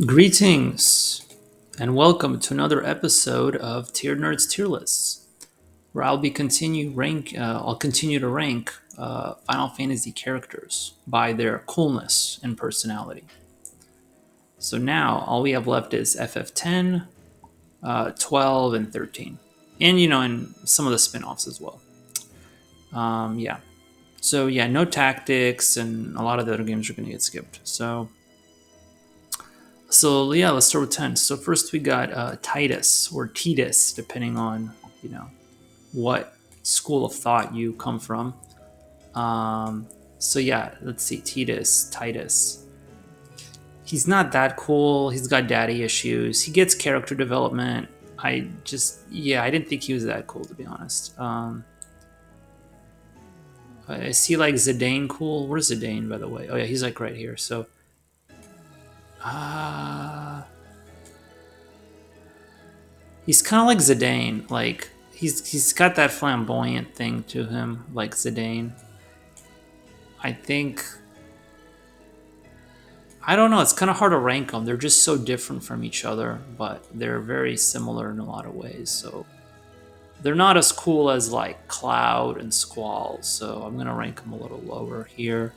Greetings and welcome to another episode of Tier Nerds Tier Lists, where I'll continue to rank Final Fantasy characters by their coolness and personality. So now all we have left is FF10, 12, and 13, and some of the spin-offs as well. Yeah. So yeah, no tactics, and a lot of the other games are going to get skipped. So yeah, let's start with 10. So first we got Titus or Titus, depending on what school of thought you come from. So yeah, let's see, Titus. He's not that cool. He's got daddy issues. He gets character development. I didn't think he was that cool, to be honest. Is he like Zidane cool? Where's Zidane, by the way? Oh yeah, he's like right here. So, uh, he's kind of like Zidane. Like he's got that flamboyant thing to him, like Zidane. I think I don't know. It's kind of hard to rank them. They're just so different from each other, but they're very similar in a lot of ways. So they're not as cool as like Cloud and Squall. So I'm gonna rank them a little lower here.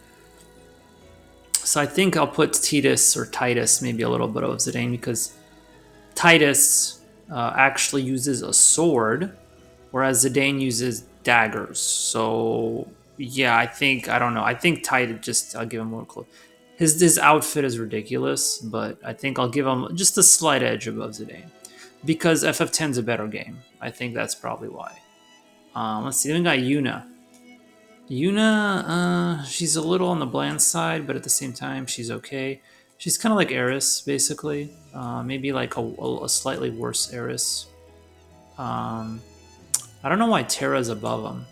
So I think I'll put Titus, maybe a little bit of Zidane, because Titus actually uses a sword, whereas Zidane uses daggers. So yeah, I don't know. I think Titus I'll give him more close. His outfit is ridiculous, but I think I'll give him just a slight edge above Zidane because FF10 is a better game. I think that's probably why. Let's see. Then we got Yuna. Yuna, she's a little on the bland side, but at the same time, she's okay. She's kind of like Eris, basically. Maybe like a slightly worse Eris. Um, I don't know why Terra's above him.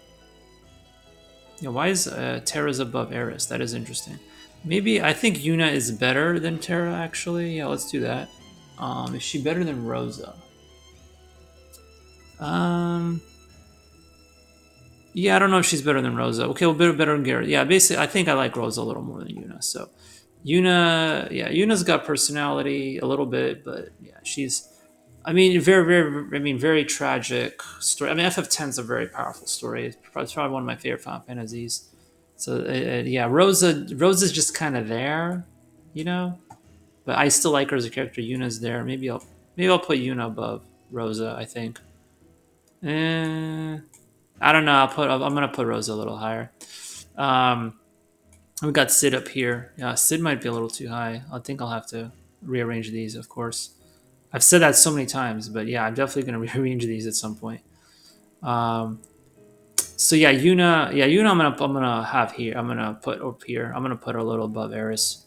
Yeah, why is Terra's above Eris? That is interesting. Maybe I think Yuna is better than Terra, actually. Yeah, let's do that. Is she better than Rosa? Um, yeah, I don't know if she's better than Rosa. Okay, well, better than Garrett. Yeah, basically, I think I like Rosa a little more than Yuna. So, Yuna's got personality a little bit, but yeah, she's. I mean, very tragic story. I mean, FF10 is a very powerful story. It's probably one of my favorite Final Fantasies. So yeah, Rosa's just kind of there, you know. But I still like her as a character. Yuna's there. Maybe I'll put Yuna above Rosa. I think. Eh, I don't know. I'm gonna put Rosa a little higher. Um, we got Sid up here. Yeah, Sid might be a little too high. I think I'll have to rearrange these, of course. I've said that so many times, but yeah, I'm definitely gonna rearrange these at some point. Um, so yeah, Yuna, I'm gonna have here. I'm gonna put up here. I'm gonna put her a little above Eris.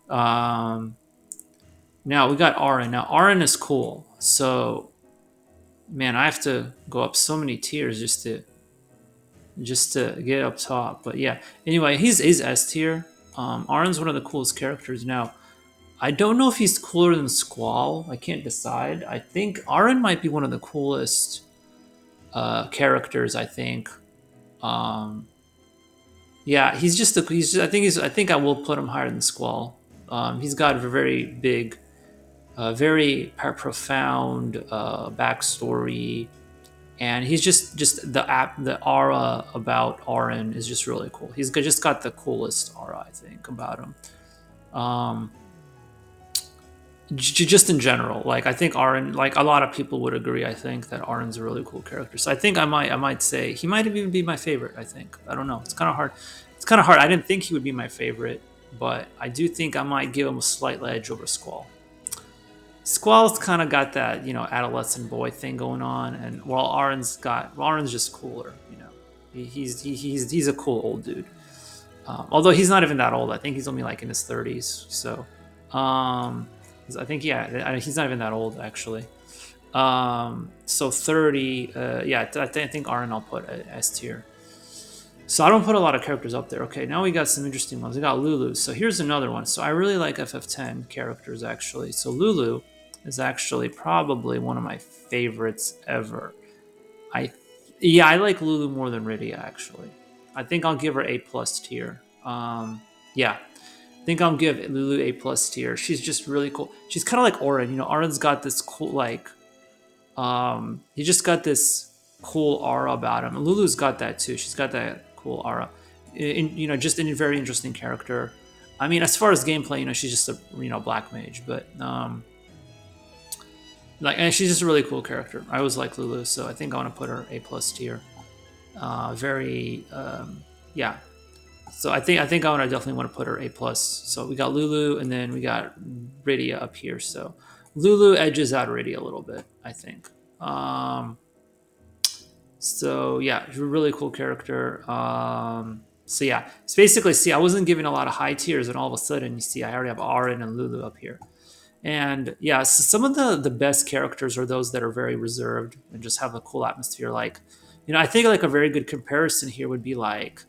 Um, Now we got Aaron. Now Aaron is cool. So man, I have to go up so many tiers just to get up top. But yeah, anyway, he's S tier. Aaron's one of the coolest characters. Now I don't know if he's cooler than Squall. I can't decide. I think Aaron might be one of the coolest characters. I think. Um, yeah, he's just. I think I will put him higher than Squall. He's got a very big very profound backstory, and he's just the aura about Auron is just really cool. He's just got the coolest aura, I think, about him. Um, just in general, like I think Auron, like a lot of people would agree. I think that Auron's a really cool character. So I think I might say he might even be my favorite. I think I don't know. It's kind of hard. It's kind of hard. I didn't think he would be my favorite, but I do think I might give him a slight edge over Squall. Squall's kind of got that, adolescent boy thing going on, and while Aaron's just cooler, he's a cool old dude. Although he's not even that old, I think he's only like in his 30s. So, I think he's not even that old actually. So 30, yeah, I think Aaron I'll put at S tier. So I don't put a lot of characters up there. Okay, now we got some interesting ones. We got Lulu. So here's another one. So I really like FF10 characters actually. So Lulu is actually probably one of my favorites ever. I Yeah, I like Lulu more than Rydia actually. I think I'll give her A plus tier. Yeah. think I'll give Lulu A plus tier. She's just really cool. She's kind of like Orin. You know, Orin's got this cool like he just got this cool aura about him. And Lulu's got that too. She's got that cool aura. You know, just a very interesting character. I mean, as far as gameplay, you know, she's just a black mage, but like, and she's just a really cool character. I always like Lulu, so I think I want to put her A plus tier. Very yeah. So I think I want to definitely want to put her A plus. So we got Lulu, and then we got Rydia up here. So Lulu edges out Rydia a little bit, I think. So yeah, she's a really cool character. So yeah, it's basically, see, I wasn't giving a lot of high tiers, and all of a sudden, you see, I already have Arin and Lulu up here. And yeah, so some of the best characters are those that are very reserved and just have a cool atmosphere. Like, you know, I think like a very good comparison here would be like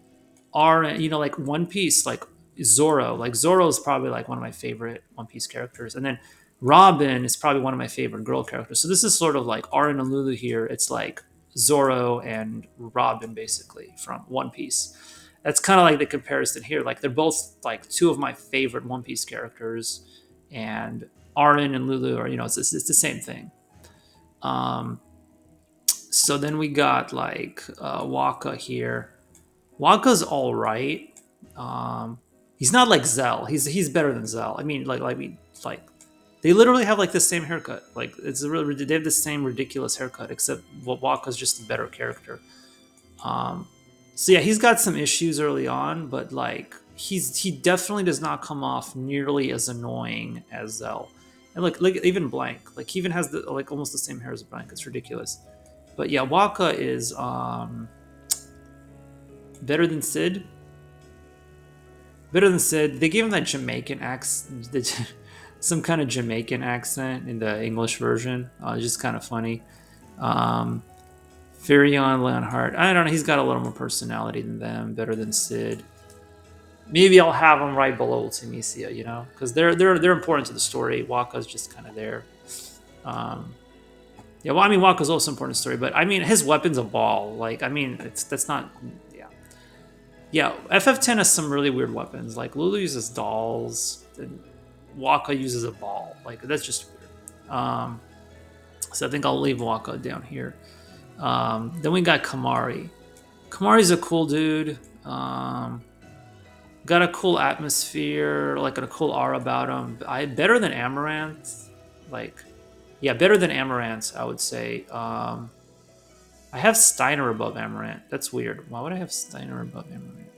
Arin, you know, like One Piece, like Zoro. Like Zoro is probably like one of my favorite One Piece characters, and then Robin is probably one of my favorite girl characters. So this is sort of like Arin and Lulu here. It's like Zoro and Robin basically from One Piece. That's kind of like the comparison here. Like they're both like two of my favorite One Piece characters, and Arin and Lulu are, you know, it's the same thing. So then we got like Waka here. Waka's all right. He's not like Zell. He's better than Zell. I mean, like they literally have like the same haircut. Like it's really, they have the same ridiculous haircut, except Waka's just a better character. So yeah, he's got some issues early on, but like he definitely does not come off nearly as annoying as Zell. And like even Blank, like he even has the like almost the same hair as Blank. It's ridiculous. But yeah, Waka is better than Sid. Better than Sid. They gave him that Jamaican accent, some kind of Jamaican accent in the English version. Just kind of funny. Furion, Leonhardt. I don't know. He's got a little more personality than them. Better than Sid. Maybe I'll have him right below Ultimisia, you know, because they're important to the story. Waka's just kind of there. Yeah, well, I mean, Waka's also important to the story, but I mean, his weapon's a ball. Like, I mean, that's not. Yeah, FF10 has some really weird weapons. Like Lulu uses dolls, and Waka uses a ball. Like that's just weird. So I think I'll leave Waka down here. Then we got Kamari. Kamari's a cool dude. Got a cool atmosphere, like a cool aura about him. Better than Amaranth. Like, yeah, better than Amaranth, I would say. I have Steiner above Amaranth. That's weird. Why would I have Steiner above Amaranth?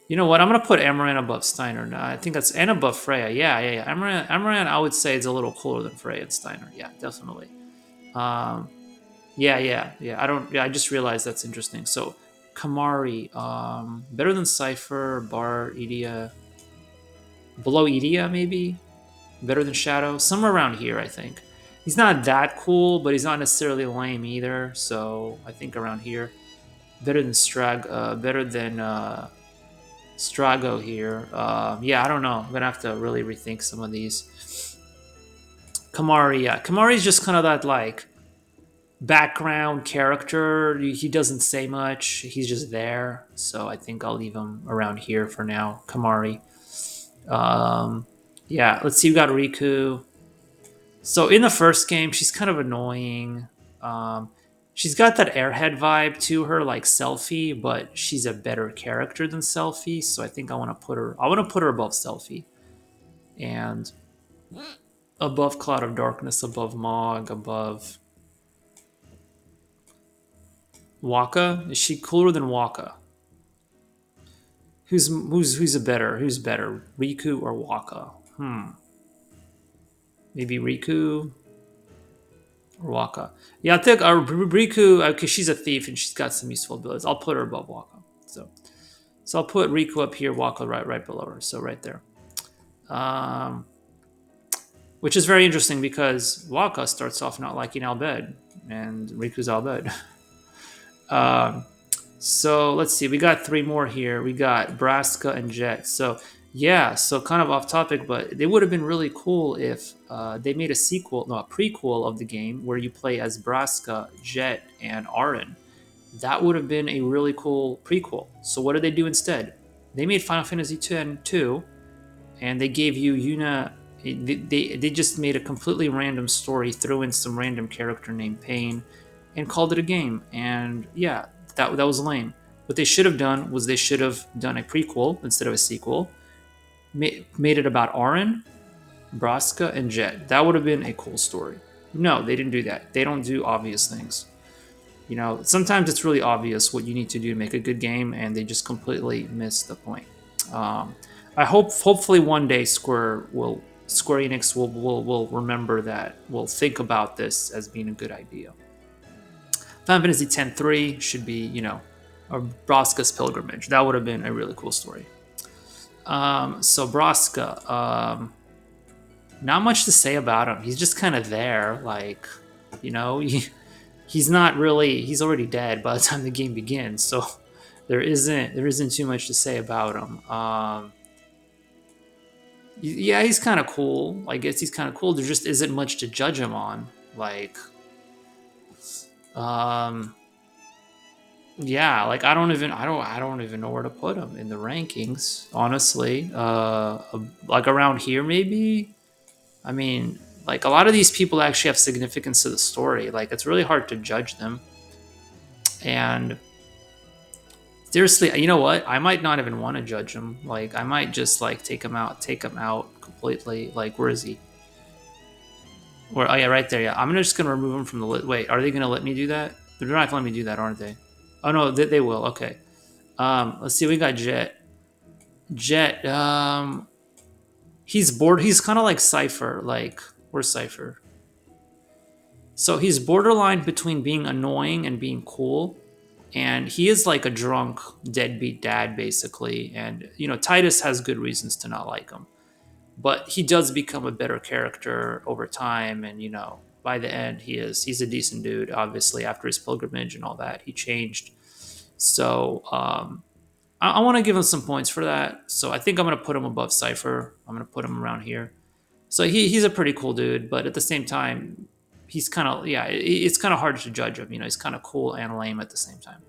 You know what? I'm gonna put Amaranth above Steiner. No, I think that's, and above Freya. Yeah. Amaranth, I would say, is a little cooler than Freya and Steiner. Yeah, definitely. Yeah. I just realized that's interesting. So Kamari, better than Cypher, Bart, Idia, below Idia maybe, better than Shadow, somewhere around here. I think he's not that cool, but he's not necessarily lame either. So I think around here, better than Strago here. Yeah, I don't know. I'm gonna have to really rethink some of these. Kamari, yeah, Kamari's just kind of that like background character. He doesn't say much. He's just there. So I think I'll leave him around here for now. Kamari. Yeah, let's see. We got Riku. So in the first game, she's kind of annoying. She's got that airhead vibe to her, like Selfie, but she's a better character than Selfie. So I think I want to put her. I want to put her above Selfie, and above Cloud of Darkness, above Mog, above Waka. Is she cooler than Waka? Who's better, Riku or Waka? Maybe Riku or Waka. Yeah, I think Riku, because she's a thief and she's got some useful abilities. I'll put her above Waka. So I'll put Riku up here, Waka right below her. So right there. Which is very interesting because Waka starts off not liking Albed, and Riku's Albed. So let's see. We got three more here. We got Broska and Jet. So yeah, so kind of off topic, but it would have been really cool if they made a prequel of the game where you play as Broska, Jet, and Arin. That would have been a really cool prequel. So what did they do instead? They made Final Fantasy X 2, and they gave you Yuna. They just made a completely random story, threw in some random character named Pain, and called it a game. And yeah, that was lame. What they should have done was they should have done a prequel instead of a sequel. Made it about Auron, Broska, and Jet. That would have been a cool story. No, they didn't do that. They don't do obvious things. Sometimes it's really obvious what you need to do to make a good game, and they just completely miss the point. Um, hopefully one day Square Enix will remember that. Will think about this as being a good idea. Final Fantasy X-3 should be, a Broska's pilgrimage. That would have been a really cool story. So Broska, not much to say about him. He's just kind of there, like, you know, he's not really. He's already dead by the time the game begins, so there isn't too much to say about him. Yeah, he's kind of cool. I guess he's kind of cool. There just isn't much to judge him on. Like, um, yeah, like I don't even know where to put him in the rankings. Honestly, like around here maybe. I mean, like a lot of these people actually have significance to the story. Like it's really hard to judge them. And seriously, you know what? I might not even want to judge him. Like I might just like take him out completely. Like where is he? Where? Oh yeah, right there. Yeah, I'm just gonna remove him from the list. Wait, are they gonna let me do that? They're not gonna let me do that, aren't they? Oh no, they will. Okay. Let's see. We got Jet. Jet. He's bored. He's kind of like Cipher. Like where's Cipher? So he's borderline between being annoying and being cool. And he is like a drunk, deadbeat dad, basically. And, Titus has good reasons to not like him. But he does become a better character over time. And, by the end, he's a decent dude, obviously, after his pilgrimage and all that. He changed. So I want to give him some points for that. So I think I'm going to put him above Cypher. I'm going to put him around here. So he's a pretty cool dude, but at the same time, he's kind of it's kind of hard to judge him. He's kind of cool and lame at the same time.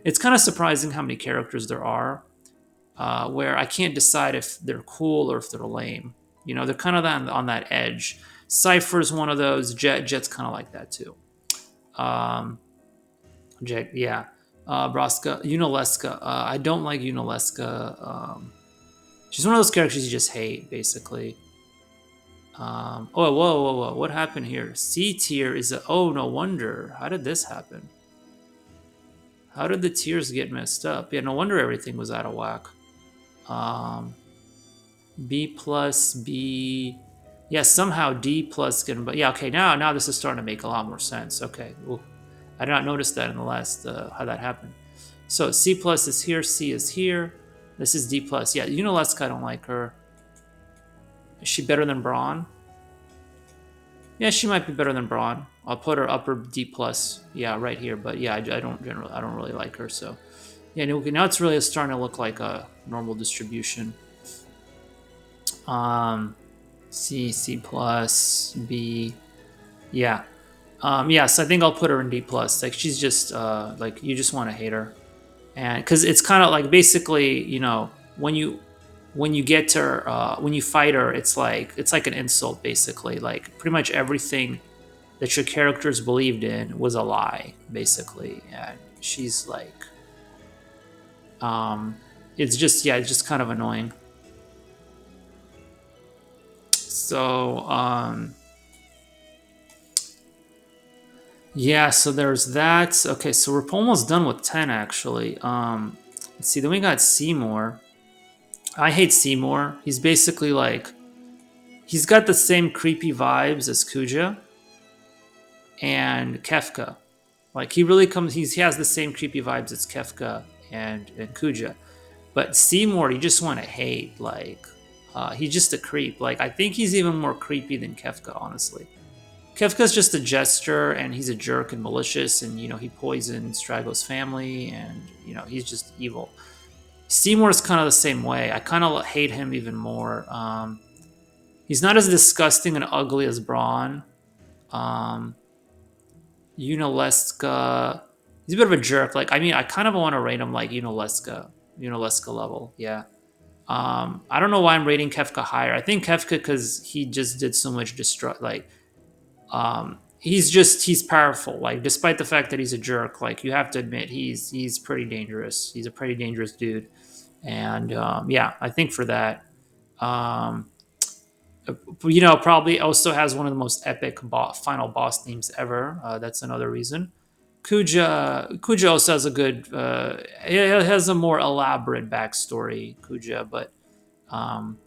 It's kind of surprising how many characters there are, where I can't decide if they're cool or if they're lame. They're kind of on that edge. Cypher's one of those. Jet's kind of like that too. Um, Jet, yeah. Broska, Unileska. I don't like Unileska. She's one of those characters you just hate, basically. Oh, whoa. What happened here? C tier is a. Oh, no wonder. How did this happen? How did the tiers get messed up? Yeah, no wonder everything was out of whack. B plus, B. Yeah, somehow D plus getting. But yeah, okay, now this is starting to make a lot more sense. Okay, well, I did not notice that in the last, how that happened. So C plus is here, C is here. This is D plus. Yeah, Unileska, I don't like her. Is she better than Braun? Yeah, she might be better than Braun. I'll put her upper D plus. Yeah, right here. But yeah, I don't really like her. So yeah, now it's really starting to look like a normal distribution. C plus, B. Yeah. Yes, I think I'll put her in D plus. Like she's just like you just want to hate her, and because it's kind of like basically when you get to her, when you fight her, it's like an insult basically. Like pretty much everything that your characters believed in was a lie basically, and she's like, it's just kind of annoying. So yeah, so there's that. Okay, so we're almost done with 10 actually. Let's see, then we got Seymour. I hate Seymour. He's basically like he's got the same creepy vibes as Kuja and Kefka. Like he has the same creepy vibes as Kefka and Kuja. But Seymour, you just want to hate. Like he's just a creep. Like I think he's even more creepy than Kefka, honestly. Kefka's just a jester, and he's a jerk and malicious, and he poisons Strago's family, and he's just evil. Seymour's kind of the same way. I kind of hate him even more. He's not as disgusting and ugly as Braun. Unileska, he's a bit of a jerk. Like I mean, I kind of want to rate him like Unileska level. Yeah. I don't know why I'm rating Kefka higher. I think Kefka because he just did so much destruct. Like he's powerful. Like despite the fact that he's a jerk, like you have to admit he's pretty dangerous. He's a pretty dangerous dude. And yeah, I think for that. Um, probably also has one of the most epic final boss themes ever. That's another reason. Kuja also has a good. It has a more elaborate backstory. Kuja, but um,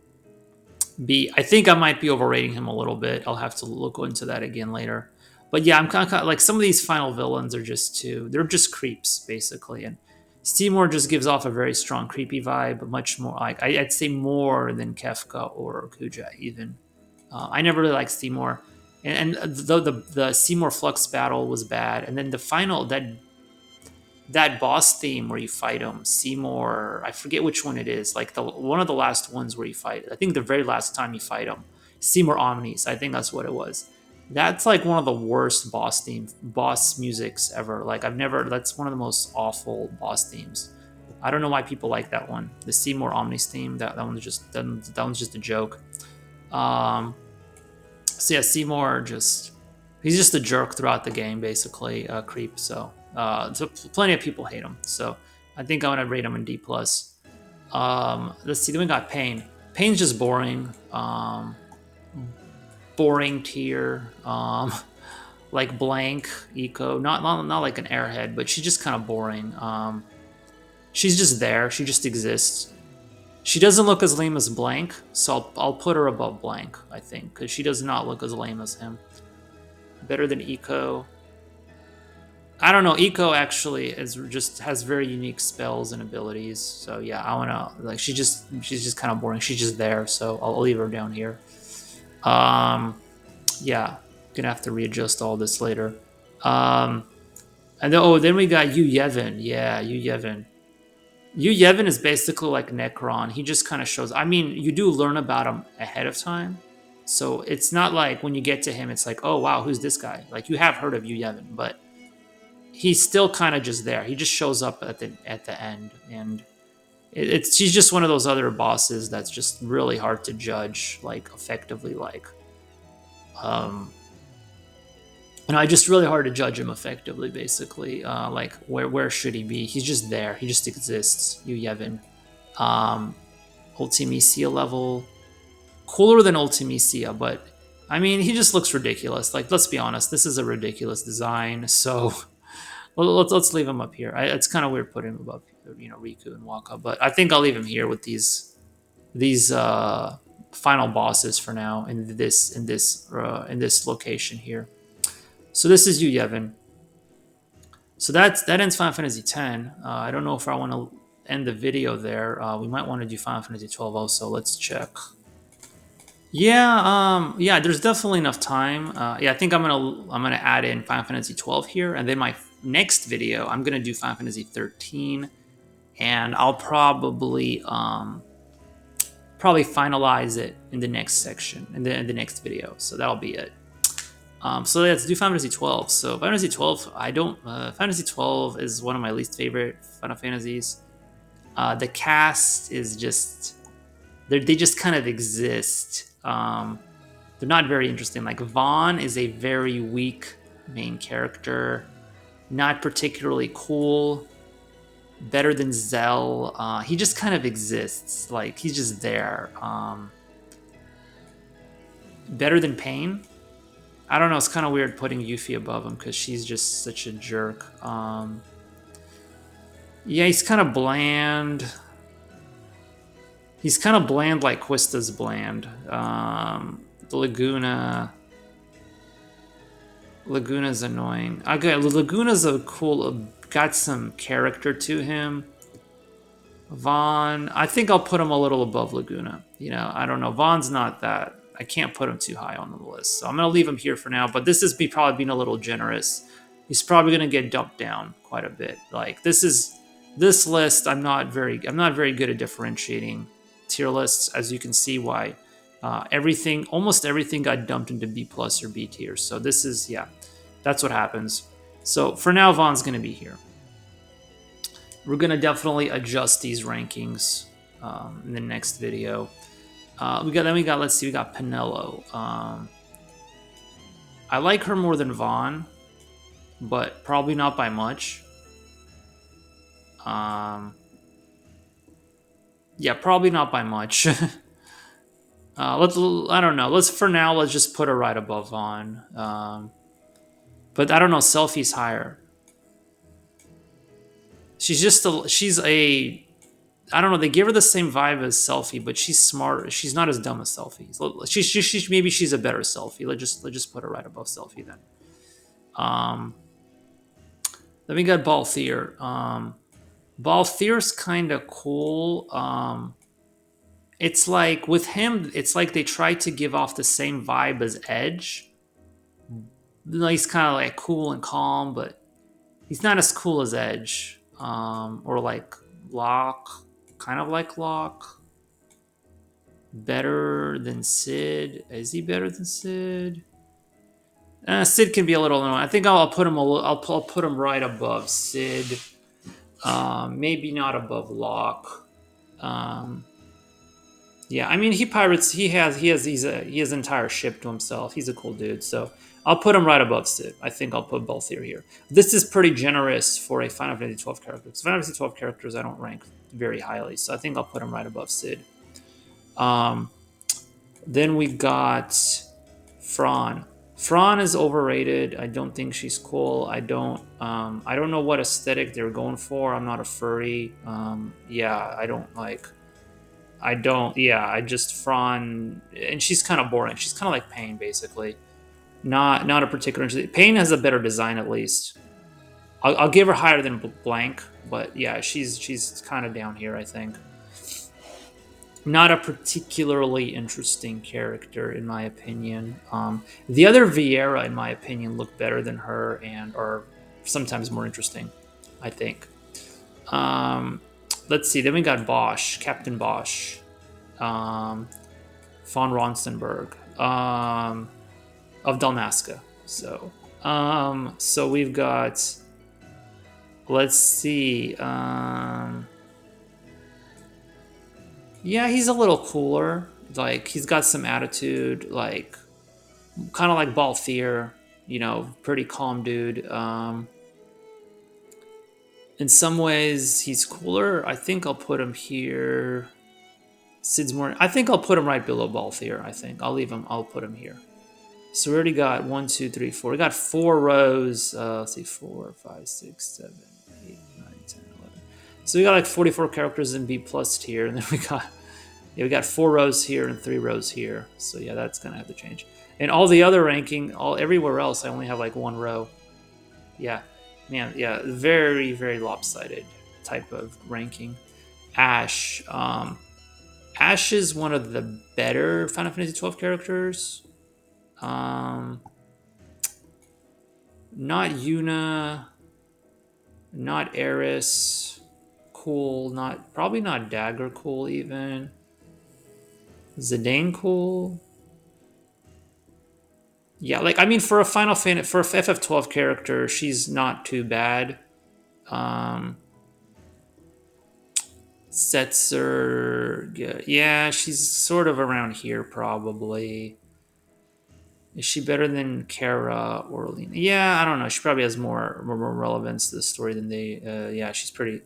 B. I think I might be overrating him a little bit. I'll have to look into that again later. But yeah, I'm kind of like some of these final villains are just too. They're just creeps basically, and Seymour just gives off a very strong creepy vibe. Much more like I'd say more than Kefka or Kuja even. I never really liked Seymour, and the Seymour Flux battle was bad, and then the final that boss theme where you fight him, Seymour. I forget which one it is. Like the one of the last ones where you fight. I think the very last time you fight him, Seymour Omnis. I think that's what it was. That's like one of the worst boss musics ever. Like I've never. That's one of the most awful boss themes. I don't know why people like that one. The Seymour Omnis theme. That one's just a joke. Um, so yeah, Seymour he's just a jerk throughout the game, basically, creep. So plenty of people hate him. So I think I'm gonna rate him in D plus. Let's see. Then we got Pain. Pain's just boring. Boring tier. Like blank eco. Not like an airhead, but she's just kind of boring. She's just there. She just exists. She doesn't look as lame as Blank, so I'll put her above Blank, I think, because she does not look as lame as him. Better than Eco. I don't know. Eco actually has very unique spells and abilities. So yeah, I wanna like she's just kind of boring. She's just there, so I'll leave her down here. Yeah, gonna have to readjust all this later. And then we got Yu Yevon. Yeah, Yu Yevon. Yu Yevon is basically like Necron. He just kind of shows. I mean, you do learn about him ahead of time, so it's not like when you get to him, it's like, oh wow, who's this guy? Like you have heard of Yu Yevon, but he's still kind of just there. He just shows up at the end, and she's just one of those other bosses that's just really hard to judge, like effectively, like just really hard to judge him effectively, basically. Like, where should he be? He's just there. He just exists. Yu Yevon. Ultimisia level. Cooler than Ultimisia, but, I mean, he just looks ridiculous. Like, let's be honest. This is a ridiculous design, so let's leave him up here. It's kind of weird putting him above, Riku and Waka, but I think I'll leave him here with these final bosses for now in this location here. So this is Yu Yevon. So that ends Final Fantasy X. I don't know if I want to end the video there. We might want to do Final Fantasy 12 also. Let's check. Yeah, there's definitely enough time. Yeah, I think I'm gonna add in Final Fantasy 12 here, and then my next video I'm gonna do Final Fantasy 13, and I'll probably finalize it in the next section, in the next video. So that'll be it. So let's do Final Fantasy 12. So Final Fantasy 12, Final Fantasy 12 is one of my least favorite Final Fantasies. The cast is just, they just kind of exist. They're not very interesting. Like Vaughn is a very weak main character, not particularly cool. Better than Zell. He just kind of exists. Like he's just there. Better than Pain. I don't know, it's kind of weird putting Yuffie above him because she's just such a jerk. Yeah, he's kind of bland. He's kind of bland like Quista's bland. The Laguna's annoying. Okay, Laguna's got some character to him. Vaughn, I think I'll put him a little above Laguna. I don't know. Vaughn's not that. I can't put him too high on the list, so I'm gonna leave him here for now. But this is probably being a little generous. He's probably gonna get dumped down quite a bit. Like this list. I'm not very good at differentiating tier lists, as you can see why. Almost everything got dumped into B plus or B tier. So this is that's what happens. So for now, Vaughn's gonna be here. We're gonna definitely adjust these rankings in the next video. We got let's see, we got Pinello. I like her more than Vaughn, but probably not by much. Yeah, probably not by much. I don't know. Let's just put her right above Vaughn. But I don't know. Selfie's higher. She's a I don't know. They give her the same vibe as Selfie, but she's smart. She's not as dumb as Selfie. Maybe she's a better Selfie. Let's just put her right above Selfie then. Um, then we got Balthier. Balthier's kind of cool. It's like with him, it's like they try to give off the same vibe as Edge. He's kind of like cool and calm, but he's not as cool as Edge. Or like Locke, kind of like Locke. Better than Sid. Is he better than Sid? Sid can be a little annoying. I think I'll put him. I'll put him right above Sid. Maybe not above Locke. Yeah, I mean he pirates. He has entire ship to himself. He's a cool dude. So I'll put him right above Sid. I think I'll put Balthier here. This is pretty generous for a Final Fantasy 12 character. Because Final Fantasy 12 characters I don't rank very highly, so I think I'll put him right above Sid. Then we got Frond. Frond is overrated. I don't think she's cool. I don't know what aesthetic they're going for. I'm not a furry. Yeah, I don't like. I just Frond, and she's kind of boring. She's kind of like Pain, basically. Not a particular. Pain has a better design, at least. I'll give her higher than Blank, but yeah, she's kind of down here, I think. Not a particularly interesting character, in my opinion. The other Vieira, in my opinion, look better than her and are sometimes more interesting, I think. Let's see. Then we got Bosch, Captain Bosch, von Ronstenberg, of Dalmasca. So we've got. Let's see. Yeah, he's a little cooler. Like he's got some attitude. Like kind of like Balthier. Pretty calm dude. In some ways, he's cooler. I think I'll put him here. Sid's more. I think I'll put him right below Balthier. I think I'll leave him. I'll put him here. So we already got 1, 2, 3, 4. We got 4 rows. Let's see, 4, 5, 6, 7, 8, 9, 10, 11. So we got like 44 characters in B plus tier, and then we got 4 rows here and 3 rows here. So yeah, that's gonna have to change. And all the other ranking, everywhere else, I only have like 1 row. Yeah. Man, yeah, very, very lopsided type of ranking. Ash. Ash is one of the better Final Fantasy 12 characters. Not Yuna. Not Eris. Cool. Probably not Dagger cool even. Zidane cool. Yeah, like I mean, for a Final Fantasy, for a FF12 character, she's not too bad. Setzer, yeah, she's sort of around here probably. Is she better than Kara or Lena? Yeah, I don't know. She probably has more relevance to the story than they. Yeah, she's pretty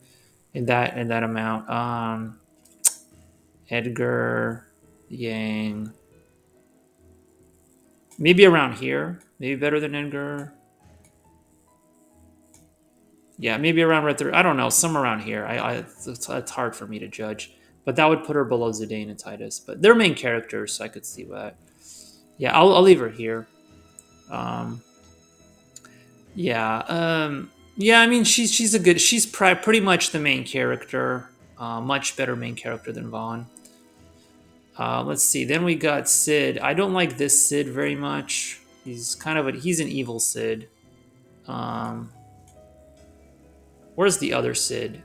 in that amount. Edgar, Yang. Maybe around here. Maybe better than Edgar. Yeah, maybe around right there. I don't know. Somewhere around here. It's hard for me to judge. But that would put her below Zidane and Titus. But they're main characters, so I could see that. Yeah, I'll leave her here. Yeah. Yeah, I mean, she's pretty much the main character. Much better main character than Vaughn. Let's see. Then we got Sid. I don't like this Sid very much. He's he's an evil Sid. Where's the other Sid?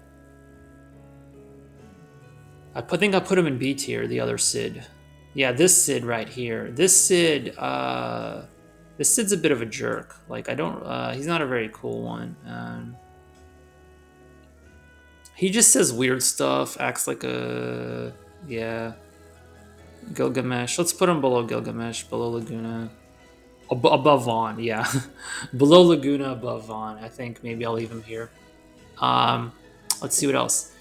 I think I put him in B tier. The other Sid. Yeah, this Sid right here. This Sid's a bit of a jerk. Like I don't. He's not a very cool one. He just says weird stuff, acts like a yeah Gilgamesh. Let's put him below Gilgamesh, below Laguna, above Vaughn. Yeah, below Laguna, above Vaughn. I think maybe I'll leave him here. Um, let's see what else.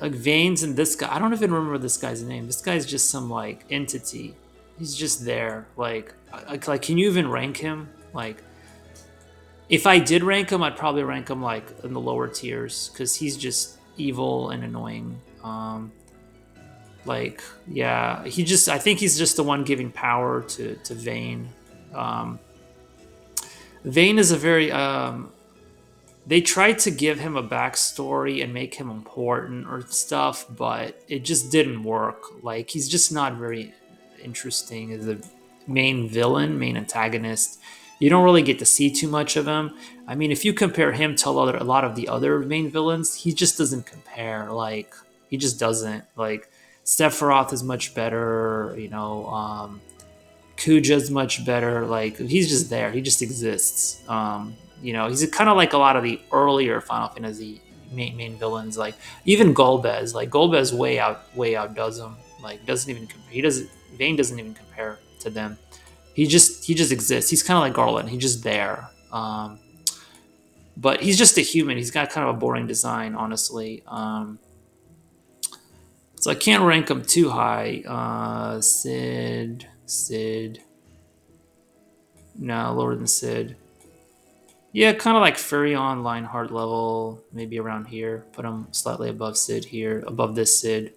Like Vayne's and this guy. I don't even remember this guy's name. This guy's just some like entity. He's just there. Like, can you even rank him? Like, if I did rank him, I'd probably rank him like in the lower tiers because he's just evil and annoying. Like, yeah, I think he's just the one giving power to Vayne. Um, Vayne is a very they tried to give him a backstory and make him important or stuff, but it just didn't work. Like, he's just not very interesting as a main villain, main antagonist. You don't really get to see too much of him. I mean, if you compare him to a lot of the other main villains, he just doesn't compare. Like, he just doesn't. Like, Sephiroth is much better. Kuja's much better. Like, he's just there. He just exists. He's kind of like a lot of the earlier Final Fantasy main villains. Like even Golbez. Like Golbez way outdoes him. Like doesn't even he doesn't Vayne doesn't even compare to them. He just exists. He's kind of like Garland. He's just there. But he's just a human. He's got kind of a boring design, honestly. So I can't rank him too high. Sid. No, lower than Sid. Yeah, kind of like Furion, Lionheart level, maybe around here. Put him slightly above Sid here, above this Sid.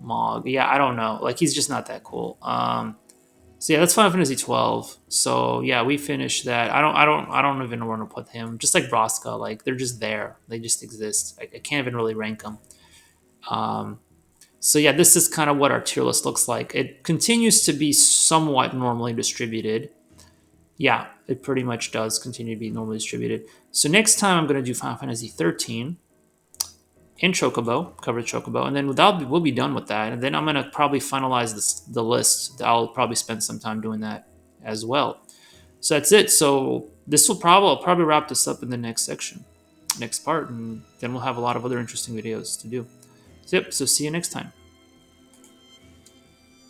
Mog. Yeah, I don't know. Like he's just not that cool. So yeah, that's Final Fantasy 12. So yeah, we finished that. I don't even know where to put him. Just like Broska, like they're just there. They just exist. I can't even really rank them. Um, so yeah, this is kind of what our tier list looks like. It continues to be somewhat normally distributed. Yeah, it pretty much does continue to be normally distributed. So next time I'm going to do Final Fantasy 13 and Chocobo, cover Chocobo, and then we'll be done with that. And then I'm going to probably finalize the list. I'll probably spend some time doing that as well. So that's it. So I'll probably wrap this up in the next section, next part, and then we'll have a lot of other interesting videos to do. So, yep. So see you next time.